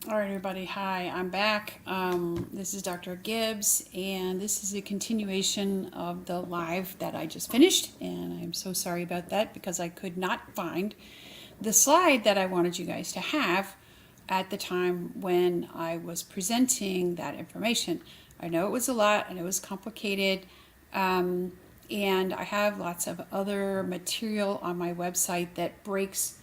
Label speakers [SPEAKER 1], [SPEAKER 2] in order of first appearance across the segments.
[SPEAKER 1] All right, everybody. Hi, I'm back. This is Dr. Gibbs, and this is a continuation of the live that I just finished. And I'm so sorry about that because I could not find the slide that I wanted you guys to have at the time when I was presenting that information. I know it was a lot and it was complicated. And I have lots of other material on my website that breaks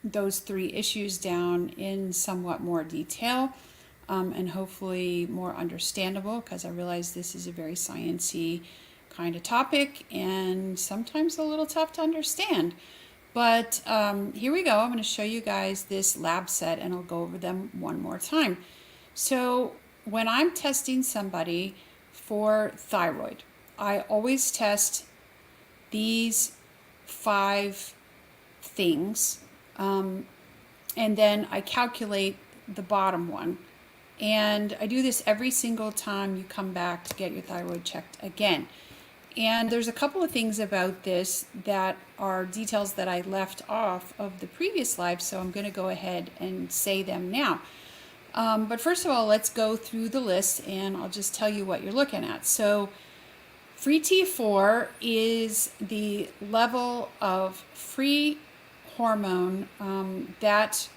[SPEAKER 1] those three issues down in somewhat more detail and hopefully more understandable, because I realize this is a very sciencey kind of topic and sometimes a little tough to understand. But here we go. I'm going to show you guys this lab set and I'll go over them one more time. So when I'm testing somebody for thyroid, I always test these 5 things, and then I calculate the bottom one. And I do this every single time you come back to get your thyroid checked again. And there's a couple of things about this that are details that I left off of the previous live, so I'm going to go ahead and say them now. But first of all, let's go through the list and I'll just tell you what you're looking at. So free T4 is the level of free hormone that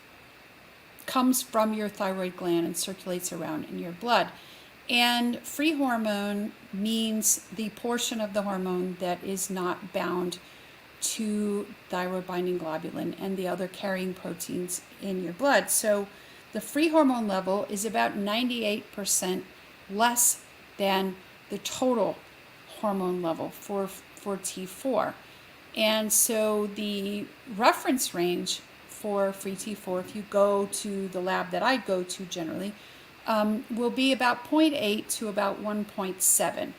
[SPEAKER 1] comes from your thyroid gland and circulates around in your blood. And free hormone means the portion of the hormone that is not bound to thyroid binding globulin and the other carrying proteins in your blood. So the free hormone level is about 98% less than the total hormone level for T4. And so the reference range for free T4, if you go to the lab that I go to generally, will be about 0.8 to about 1.7.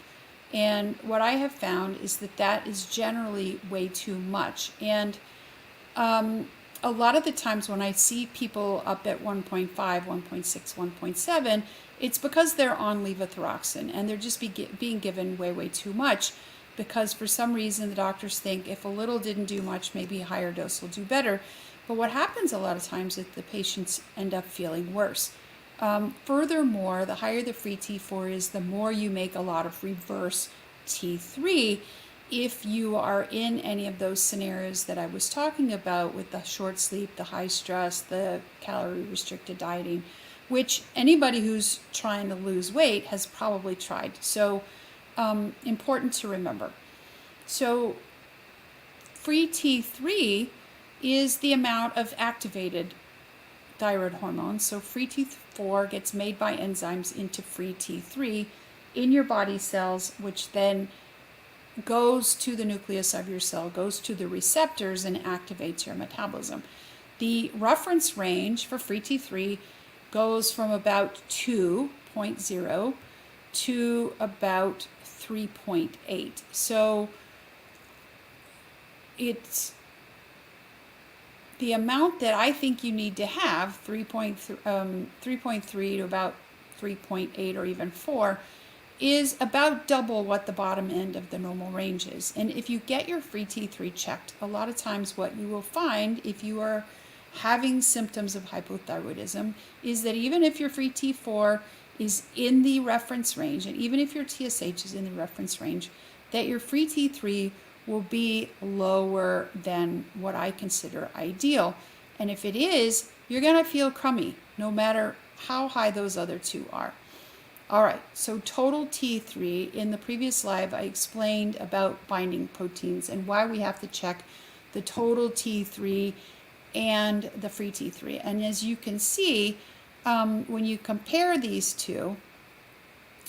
[SPEAKER 1] And what I have found is that that is generally way too much. And a lot of the times when I see people up at 1.5, 1.6, 1.7, it's because they're on levothyroxine and they're just being given way too much, because for some reason the doctors think if a little didn't do much, maybe a higher dose will do better. But what happens a lot of times is the patients end up feeling worse. Furthermore, the higher the free T4 is, the more you make a lot of reverse T3 if you are in any of those scenarios that I was talking about with the short sleep, the high stress, the calorie restricted dieting, which anybody who's trying to lose weight has probably tried. So important to remember. So free T3 is the amount of activated thyroid hormone. So free T4 gets made by enzymes into free T3 in your body cells, which then goes to the nucleus of your cell, goes to the receptors and activates your metabolism. The reference range for free T3 goes from about 2.0 to about 3.8. So it's the amount that I think you need to have, 3.3 to about 3.8 or even 4, is about double what the bottom end of the normal range is. And if you get your free T3 checked, a lot of times what you will find if you are having symptoms of hypothyroidism is that even if your free T4 is in the reference range, and even if your TSH is in the reference range, that your free T3 will be lower than what I consider ideal. And if it is, you're going to feel crummy, no matter how high those other two are. All right, so total T3. In the previous live, I explained about binding proteins and why we have to check the total T3 and the free T3. And as you can see, when you compare these two,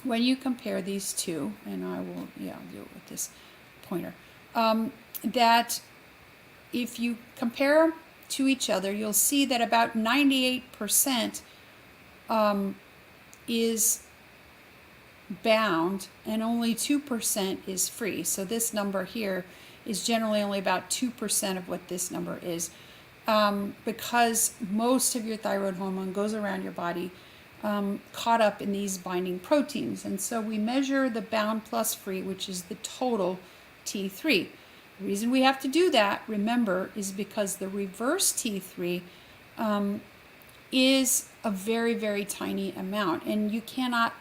[SPEAKER 1] and I will, do it with this pointer, that if you compare to each other, you'll see that about 98% is bound and only 2% is free. So this number here is generally only about 2% of what this number is, because most of your thyroid hormone goes around your body caught up in these binding proteins. And so we measure the bound plus free, which is the total T3. The reason we have to do that, remember, is because the reverse T3 is a very, very tiny amount, and you cannot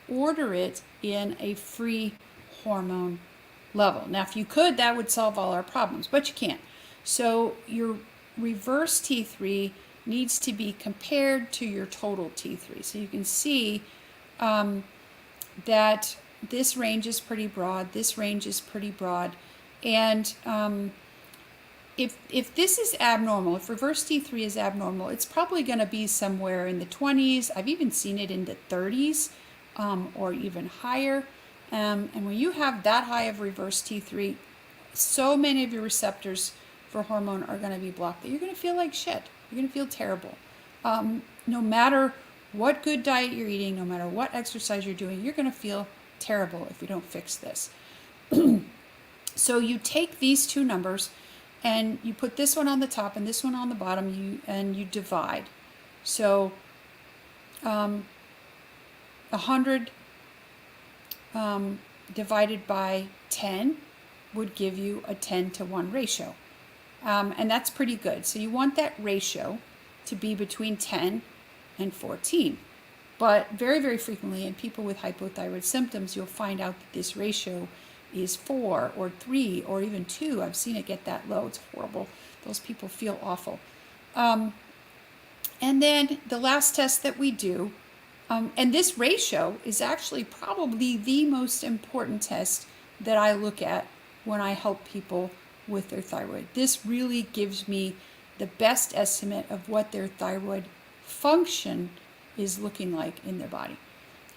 [SPEAKER 1] order it in a free hormone level. Now, if you could, that would solve all our problems, but you can't. So your reverse T3 needs to be compared to your total T3. So you can see that this range is pretty broad, this range is pretty broad, and if this is abnormal, if reverse T3 is abnormal, it's probably going to be somewhere in the 20s. I've even seen it in the 30s or even higher. And when you have that high of reverse T3, so many of your receptors for hormone are going to be blocked that you're going to feel like shit. You're going to feel terrible. No matter what good diet you're eating, no matter what exercise you're doing, you're going to feel terrible if you don't fix this. So you take these two numbers and you put this one on the top and this one on the bottom, and you divide. So 100 divided by 10 would give you a 10-to-1 ratio. And that's pretty good. So you want that ratio to be between 10 and 14. But very, very frequently in people with hypothyroid symptoms, you'll find out that this ratio is 4 or 3 or even 2. I've seen it get that low. It's horrible. Those people feel awful. And then the last test that we do, and this ratio is actually probably the most important test that I look at when I help people with their thyroid. This really gives me the best estimate of what their thyroid function is looking like in their body.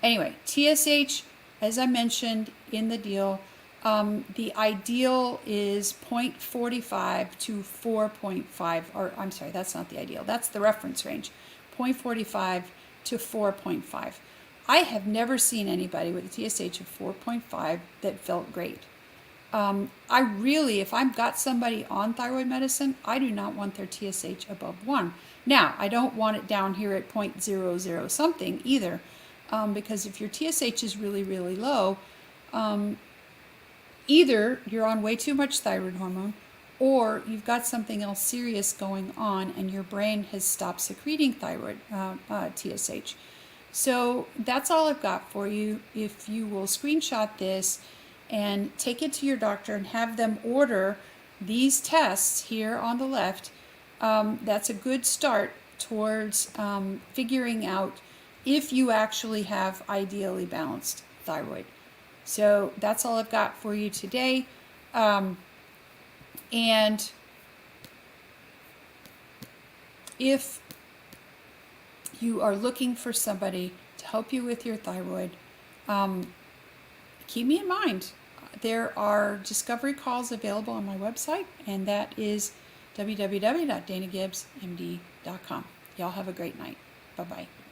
[SPEAKER 1] Anyway, TSH, as I mentioned in the deal, the ideal is 0.45 to 4.5, or I'm sorry, that's not the ideal. That's the reference range, 0.45 to 4.5. I have never seen anybody with a TSH of 4.5 that felt great. I really, if I've got somebody on thyroid medicine, I do not want their TSH above 1. Now, I don't want it down here at 0.00 something either, because if your TSH is really, really low, either you're on way too much thyroid hormone, or you've got something else serious going on and your brain has stopped secreting thyroid TSH. So that's all I've got for you. If you will screenshot this and take it to your doctor and have them order these tests here on the left, that's a good start towards figuring out if you actually have ideally balanced thyroid. So that's all I've got for you today. And if you are looking for somebody to help you with your thyroid, keep me in mind. There are discovery calls available on my website, and that is www.danagibbsmd.com. Y'all have a great night. Bye-bye.